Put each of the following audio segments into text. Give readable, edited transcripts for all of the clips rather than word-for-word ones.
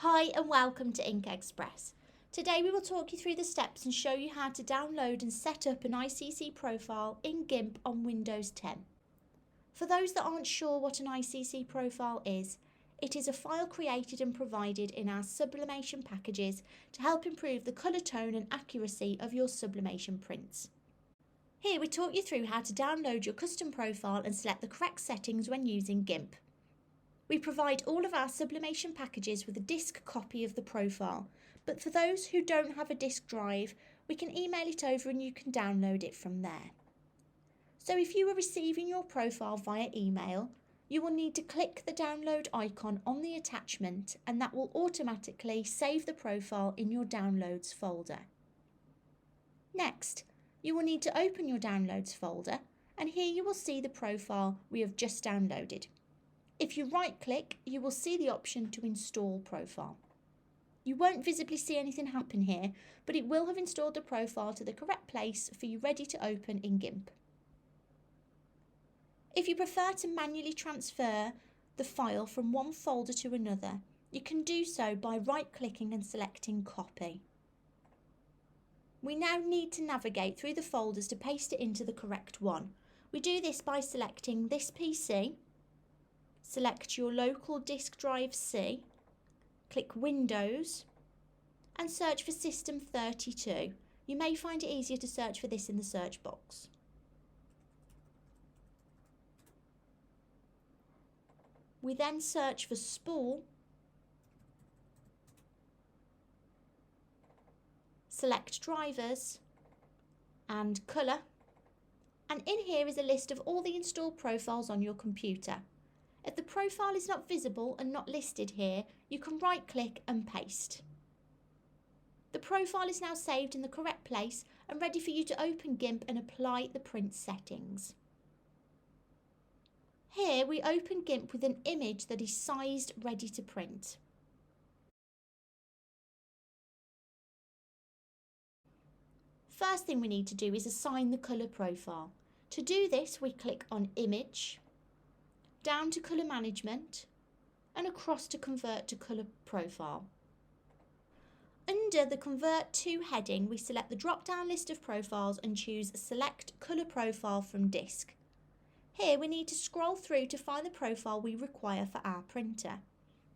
Hi and welcome to Ink Express. Today we will talk you through the steps and show you how to download and set up an ICC profile in GIMP on Windows 10. For those that aren't sure what an ICC profile is, it is a file created and provided in our sublimation packages to help improve the colour tone and accuracy of your sublimation prints. Here we talk you through how to download your custom profile and select the correct settings when using GIMP. We provide all of our sublimation packages with a disk copy of the profile, but for those who don't have a disk drive, we can email it over and you can download it from there. So if you are receiving your profile via email, you will need to click the download icon on the attachment and that will automatically save the profile in your downloads folder. Next, you will need to open your downloads folder and here you will see the profile we have just downloaded. If you right-click, you will see the option to install profile. You won't visibly see anything happen here, but it will have installed the profile to the correct place for you ready to open in GIMP. If you prefer to manually transfer the file from one folder to another, you can do so by right-clicking and selecting Copy. We now need to navigate through the folders to paste it into the correct one. We do this by selecting this PC, select your local disk drive C, click Windows and search for System 32. You may find it easier to search for this in the search box. We then search for spool, select drivers and colour, and in here is a list of all the installed profiles on your computer. If the profile is not visible and not listed here, you can right-click and paste. The profile is now saved in the correct place and ready for you to open GIMP and apply the print settings. Here we open GIMP with an image that is sized ready to print. First thing we need to do is assign the colour profile. To do this, we click on Image, down to Colour Management and across to Convert to Colour Profile. Under the Convert to heading, we select the drop-down list of profiles and choose Select Colour Profile from Disk. Here we need to scroll through to find the profile we require for our printer.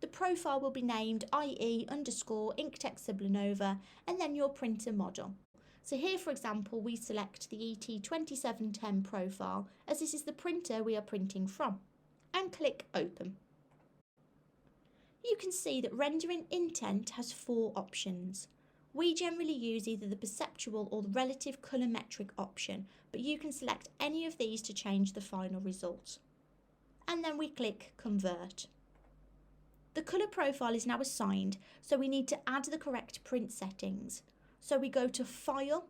The profile will be named IE_InkText Sublinova and then your printer model. So here, for example, we select the ET2710 profile as this is the printer we are printing from, and click Open. You can see that rendering intent has 4 options. We generally use either the perceptual or the relative colorimetric option, but you can select any of these to change the final result. And then we click Convert. The colour profile is now assigned, so we need to add the correct print settings. So we go to File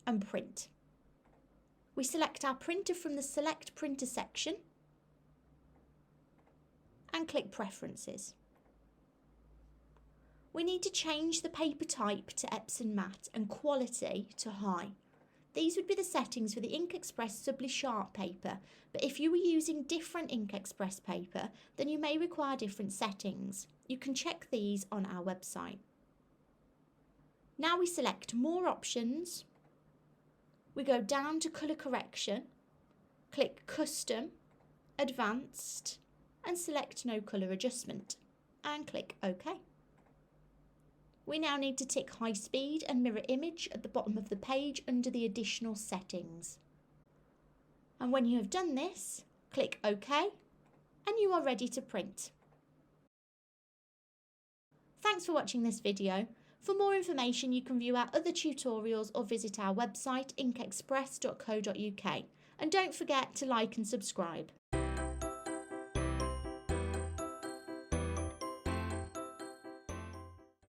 and Print. We select our printer from the Select Printer section and click Preferences. We need to change the paper type to Epson Matte and quality to high. These would be the settings for the Ink Express Subli Sharp paper, but if you were using different Ink Express paper, then you may require different settings. You can check these on our website. Now we select More Options, we go down to Colour Correction, click Custom, Advanced and select No Colour Adjustment and click OK. We now need to tick High Speed and Mirror Image at the bottom of the page under the additional settings. And when you have done this, click OK and you are ready to print. Thanks for watching this video. For more information, you can view our other tutorials or visit our website inkexpress.co.uk. And don't forget to like and subscribe.